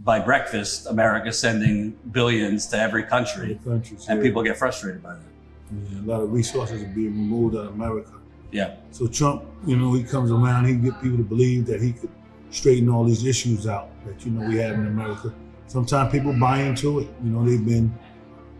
by breakfast, America's sending billions to every country, and people get frustrated by that. Yeah, a lot of resources are being removed out of America. Yeah. So Trump, he comes around, he get people to believe that he could straighten all these issues out that, we have in America. Sometimes people buy into it. They've been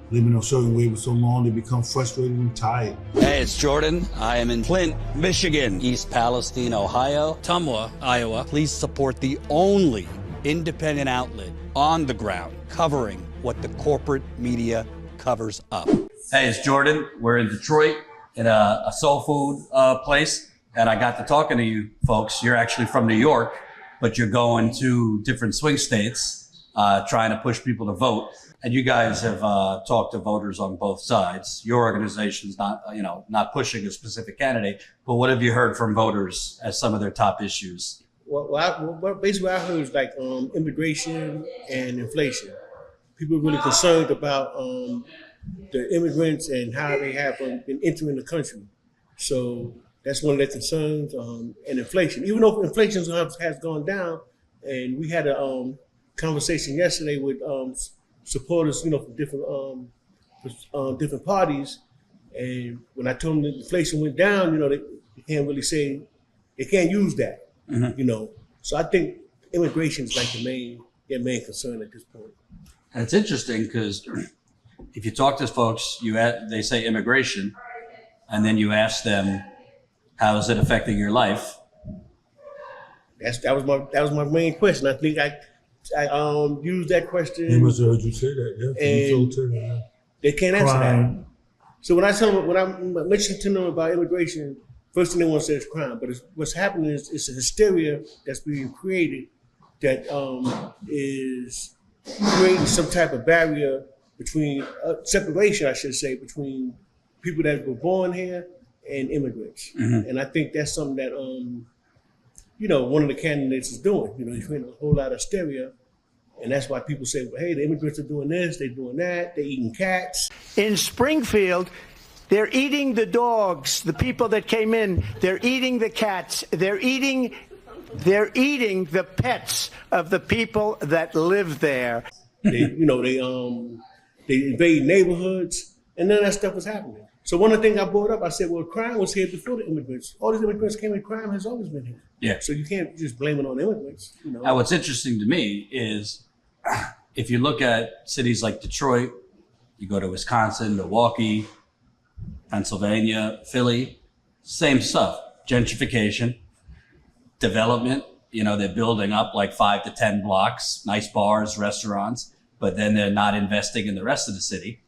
living a certain way for so long, they become frustrated and tired. Hey, it's Jordan. I am in Flint, Michigan, East Palestine, Ohio, Tumwa, Iowa. Please support the only independent outlet on the ground covering what the corporate media covers up. Hey, it's Jordan. We're in Detroit in a soul food place, and I got to talking to you folks. You're actually from New York, but you're going to different swing states trying to push people to vote. And you guys have talked to voters on both sides. Your organization's not pushing a specific candidate, but what have you heard from voters as some of their top issues? Well, basically what I heard is like immigration and inflation. People are really concerned about the immigrants and how they have been entering the country. So that's one of their concerns, and inflation. Even though inflation has gone down, and we had a conversation yesterday with supporters, from different parties, and when I told them that inflation went down, they can't really say, they can't use that, So I think immigration is like their main concern at this point. And it's interesting because if you talk to folks, they say immigration, and then you ask them, how is it affecting your life? That was my main question. I think I used that question. They must have heard you say that, yeah. And they can't answer that. So when I mention to them about immigration, first thing they want to say is crime. But what's happening is it's a hysteria that's being created that is creating some type of barrier between separation, I should say, between people that were born here and immigrants. Mm-hmm. And I think that's something that one of the candidates is doing. He's creating a whole lot of hysteria. And that's why people say, well, hey, the immigrants are doing this, they're doing that, they're eating cats. In Springfield, they're eating the dogs, the people that came in, they're eating the cats, they're eating the pets of the people that live there. They invade neighborhoods, and none of that stuff was happening. So one of the things I brought up, I said, well, crime was here before the immigrants. All these immigrants came in, crime has always been here. Yeah. So you can't just blame it on immigrants. Now, what's interesting to me is if you look at cities like Detroit, you go to Wisconsin, Milwaukee, Pennsylvania, Philly, same stuff. Gentrification, development, they're building up like 5 to 10 blocks, nice bars, restaurants, but then they're not investing in the rest of the city.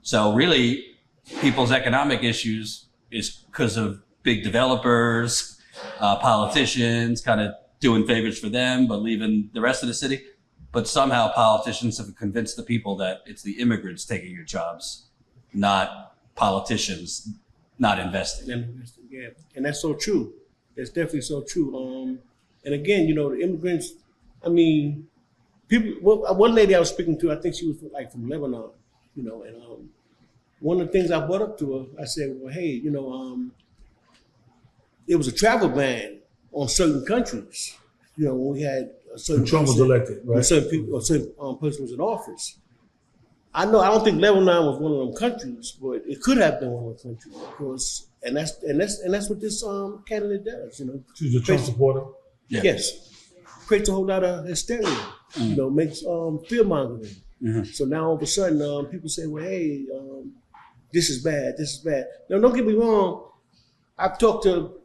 So really, people's economic issues is because of big developers, politicians kind of doing favors for them, but leaving the rest of the city. But somehow politicians have convinced the people that it's the immigrants taking your jobs, not politicians not investing. Yeah, and that's so true. That's definitely so true. And again, the immigrants, people, one lady I was speaking to, I think she was from Lebanon, and one of the things I brought up to her, I said, well, hey, it was a travel ban on certain countries, when we had a certain Trump was elected, right? When certain people, or certain person was in office. I don't think Lebanon was one of them countries, but it could have been one of the countries, of course. And that's what this candidate does, She's a Trump supporter? Yeah. Yes. Creates a whole lot of hysteria, makes fear mongering. Mm-hmm. So now all of a sudden people say, well, hey, this is bad, this is bad. Now don't get me wrong, I've talked to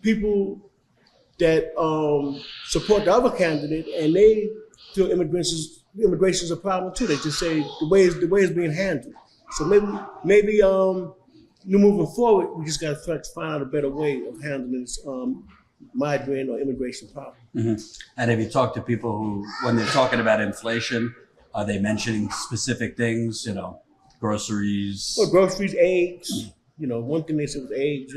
people that support the other candidate, and they feel immigration is a problem too. They just say the way it's being handled. So maybe moving forward, we just got to find out a better way of handling this migrant or immigration problem. Mm-hmm. And have you talked to people who, when they're talking about inflation, are they mentioning specific things? Groceries. Well, groceries, eggs. One thing they said was eggs.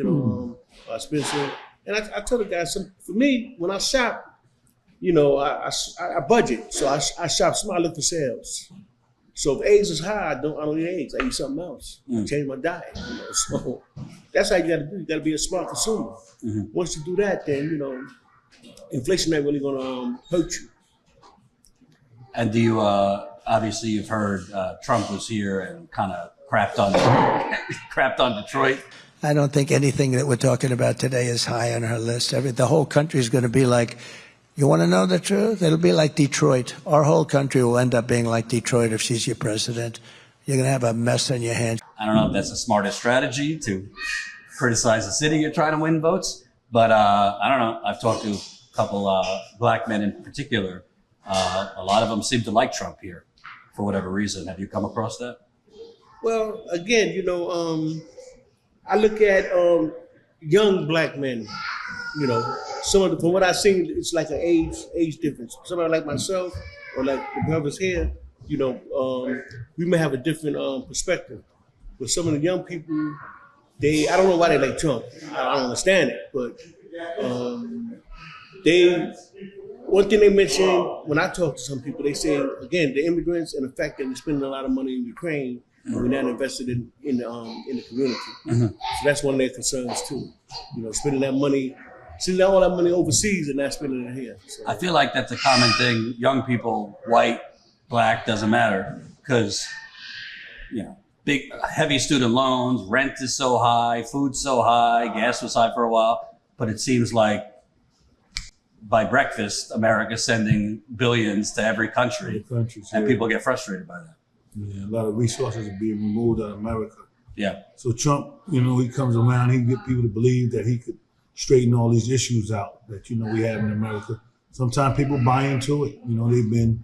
Expensive. And I tell the guys, for me, when I shop, I budget. So I shop small, I look for sales. So if eggs is high, I don't eat eggs. I eat something else. I change my diet. So that's how you got to do. You got to be a smart consumer. Mm-hmm. Once you do that, then inflation ain't really gonna hurt you. And do you, obviously you've heard Trump was here and kind of crapped on Detroit. I don't think anything that we're talking about today is high on her list. The whole country is going to be like, you want to know the truth? It'll be like Detroit. Our whole country will end up being like Detroit if she's your president. You're going to have a mess on your hands. I don't know if that's the smartest strategy to criticize the city you're trying to win votes, but I don't know. I've talked to a couple black men in particular. A lot of them seem to like Trump here for whatever reason. Have you come across that? Well, again, I look at young black men. From what I've seen, it's like an age difference. Somebody like myself or like the brothers here, we may have a different perspective. But some of the young people, I don't know why they like Trump. I don't understand it, but one thing they mention when I talk to some people, they say, again, the immigrants and the fact that they're spending a lot of money in Ukraine and we're not invested in the community. So that's one of their concerns too. Spending that money, all that money overseas and not spending it here. So. I feel like that's a common thing. Young people, white, black, doesn't matter because, big, heavy student loans, rent is so high, food's so high, gas was high for a while, but it seems like by breakfast, America's sending billions to every country, and people get frustrated by that. Yeah, a lot of resources are being removed out of America. Yeah. So Trump, he comes around, he get people to believe that he could straighten all these issues out that, we have in America. Sometimes people buy into it. They've been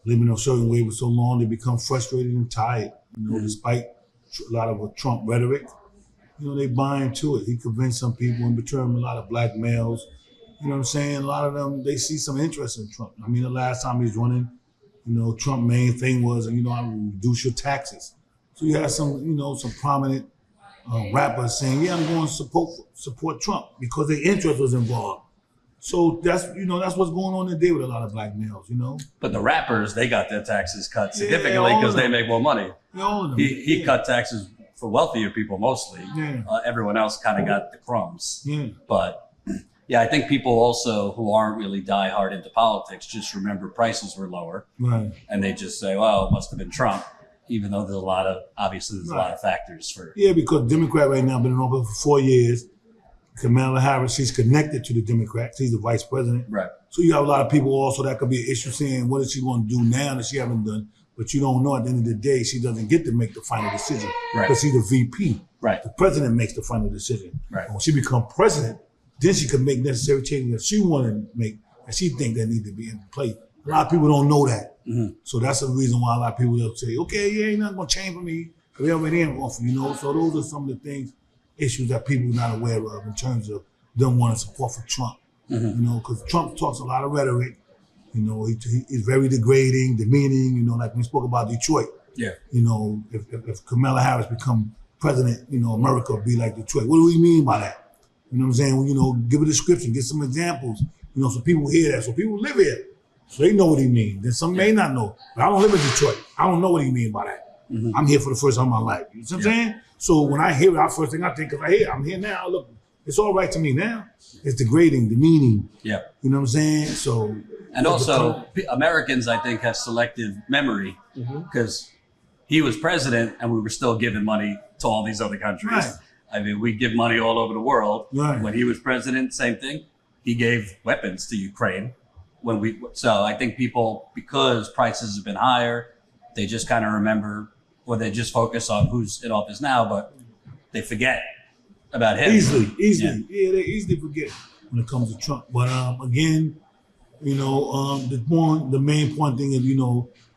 living a certain way for so long, they become frustrated and tired, despite a lot of Trump rhetoric. They buy into it. He convinced some people and returned a lot of black males. A lot of them, they see some interest in Trump. The last time he was running, Trump's main thing was, I will reduce your taxes. So you have some, some prominent rappers saying, yeah, I'm going to support Trump because their interest was involved. So that's what's going on today with a lot of black males, But the rappers, they got their taxes cut significantly because they make more money. All of them. He cut taxes for wealthier people mostly. Yeah. Everyone else kind of got the crumbs. Yeah. But yeah, I think people also who aren't really diehard into politics just remember prices were lower. Right. And they just say, well, it must have been Trump, even though there's a lot of factors for. Yeah, because Democrat right now been in office for 4 years. Kamala Harris, she's connected to the Democrats. She's the vice president. Right. So you have a lot of people also that could be an issue saying, what is she going to do now that she haven't done? But you don't know at the end of the day, she doesn't get to make the final decision. Right. Because she's the VP. Right. The president makes the final decision. Right. When she becomes president, then she can make necessary changes that she want to make, and she think that need to be in place. A lot of people don't know that. Mm-hmm. So that's the reason why a lot of people will say, okay, yeah, ain't nothing going to change for me. We already in office, So those are some of the things, issues that people are not aware of in terms of them wanting support for Trump. Mm-hmm. Because Trump talks a lot of rhetoric. He's very degrading, demeaning, like we spoke about Detroit. Yeah. If Kamala Harris become president, America will be like Detroit. What do we mean by that? You know what I'm saying? Give a description, get some examples, so people hear that. So people live here, so they know what he means. Then some may not know. But I don't live in Detroit. I don't know what he means by that. Mm-hmm. I'm here for the first time in my life. You know what I'm saying? So when I hear it, first thing I think, because I'm here now, look, it's all right to me now. It's degrading, demeaning. Yeah. You know what I'm saying? So. And also, Americans, I think, have selective memory because he was president and we were still giving money to all these other countries. Right. We give money all over the world. Right. When he was president, same thing. He gave weapons to Ukraine. So I think people, because prices have been higher, they just kind of remember, or they just focus on who's in office now, but they forget about him. Easily. Yeah, they easily forget when it comes to Trump. But again, the main point thing is,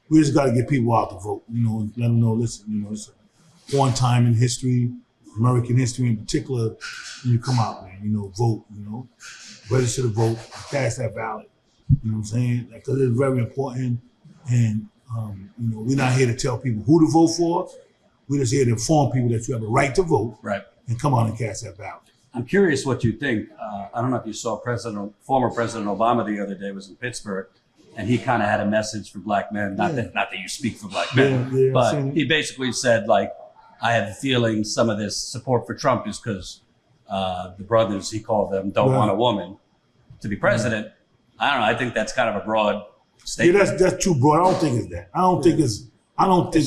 we just got to get people out to vote. Let them know, listen, it's one time in history, American history in particular, when you come out, man, vote, register to vote, cast that ballot. You know what I'm saying? Because it's very important. And, we're not here to tell people who to vote for. We're just here to inform people that you have a right to vote. Right. And come on and cast that ballot. I'm curious what you think. I don't know if you saw former President Obama the other day was in Pittsburgh, and he kind of had a message for black men. Not that you speak for black men, but he basically said, like, I have a feeling some of this support for Trump is because the brothers, he called them, don't want a woman to be president. I don't know. I think that's kind of a broad statement. that's too broad. I don't think it's that. I don't think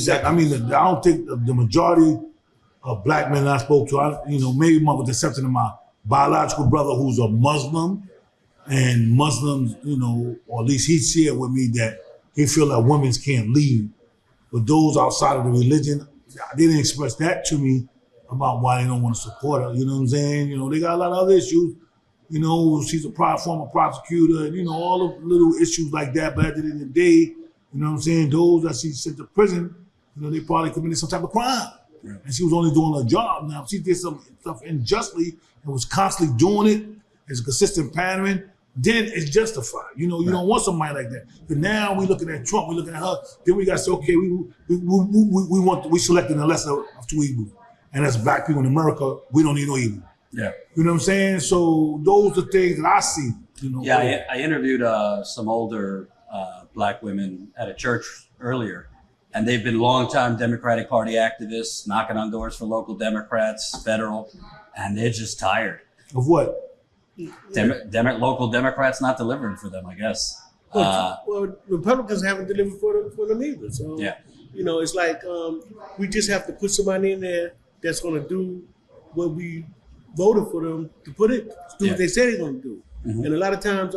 that. I mean, I don't think the majority of black men I spoke to, maybe with the exception of my biological brother who's a Muslim, and Muslims, or at least he shared with me that he feel like women can't lead. But those outside of the religion, they didn't express that to me about why they don't want to support her. You know what I'm saying? They got a lot of other issues. She's a former prosecutor, and all the little issues like that. But at the end of the day, you know what I'm saying? Those that she sent to prison, they probably committed some type of crime. Yeah. And she was only doing her job. Now, if she did some stuff unjustly and was constantly doing it, as a consistent pattern, then it's justified. You don't want somebody like that. But now we looking at Trump, we looking at her, then we got to say, okay, we selecting the lesser of two evils. And as black people in America, we don't need no evil. Yeah. You know what I'm saying? So those are things that I see. Yeah, I interviewed some older black women at a church earlier, and they've been longtime Democratic Party activists, knocking on doors for local Democrats, federal, and they're just tired. Of what? Local Democrats not delivering for them, I guess. Well, Republicans haven't delivered for them either. So, yeah. It's like we just have to put somebody in there that's going to do what we voted for them to do what they said they're going to do. Mm-hmm. And a lot of times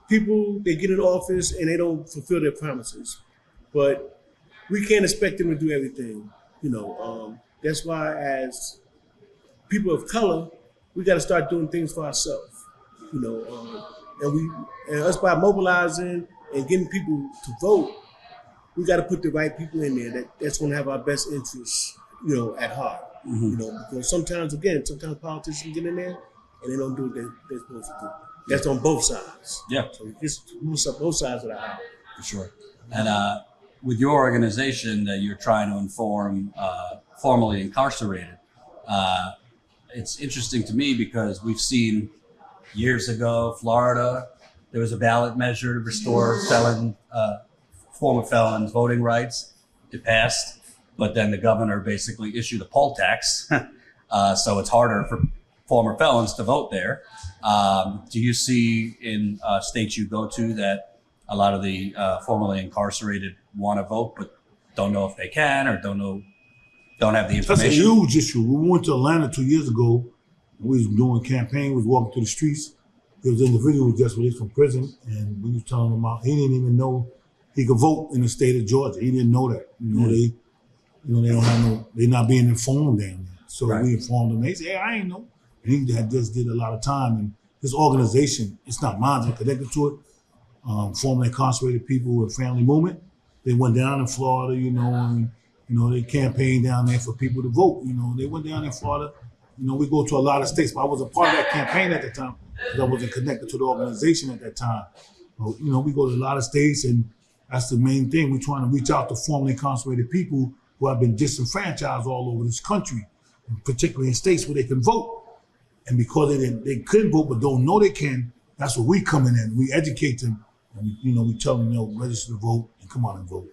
people, they get in office and they don't fulfill their promises. But we can't expect them to do everything. That's why as people of color, we got to start doing things for ourselves, and us by mobilizing and getting people to vote, we got to put the right people in there that's going to have our best interests, at heart, mm-hmm. Because sometimes politicians get in there and they don't do what they're supposed to do. That's on both sides. Yeah. So it's both sides of the aisle. For sure. And with your organization that you're trying to inform formerly incarcerated, it's interesting to me because we've seen years ago, Florida, there was a ballot measure to restore former felons' voting rights. It passed, but then the governor basically issued a poll tax. So it's harder for former felons to vote there. Do you see in states you go to that a lot of the formerly incarcerated want to vote, but don't know if they can or don't have the information? That's a huge issue. We went to Atlanta 2 years ago. We was doing a campaign. We was walking through the streets. There was an individual who was just released from prison, and we was telling him about. He didn't even know he could vote in the state of Georgia. He didn't know that. They don't have they're not being informed down there. So right. We informed him. They said, "Hey, I ain't know." And he had just did a lot of time. And this organization, it's not mine. They're connected to it. Formerly incarcerated people with Family Movement. They went down in Florida, and they campaigned down there for people to vote. They went down in Florida. We go to a lot of states, but I was a part of that campaign at the time because I wasn't connected to the organization at that time. But, we go to a lot of states, and that's the main thing. We're trying to reach out to formerly incarcerated people who have been disenfranchised all over this country, and particularly in states where they can vote. And because they couldn't vote but don't know they can, that's where we come in. We educate them, and we tell them, register to vote and come on and vote.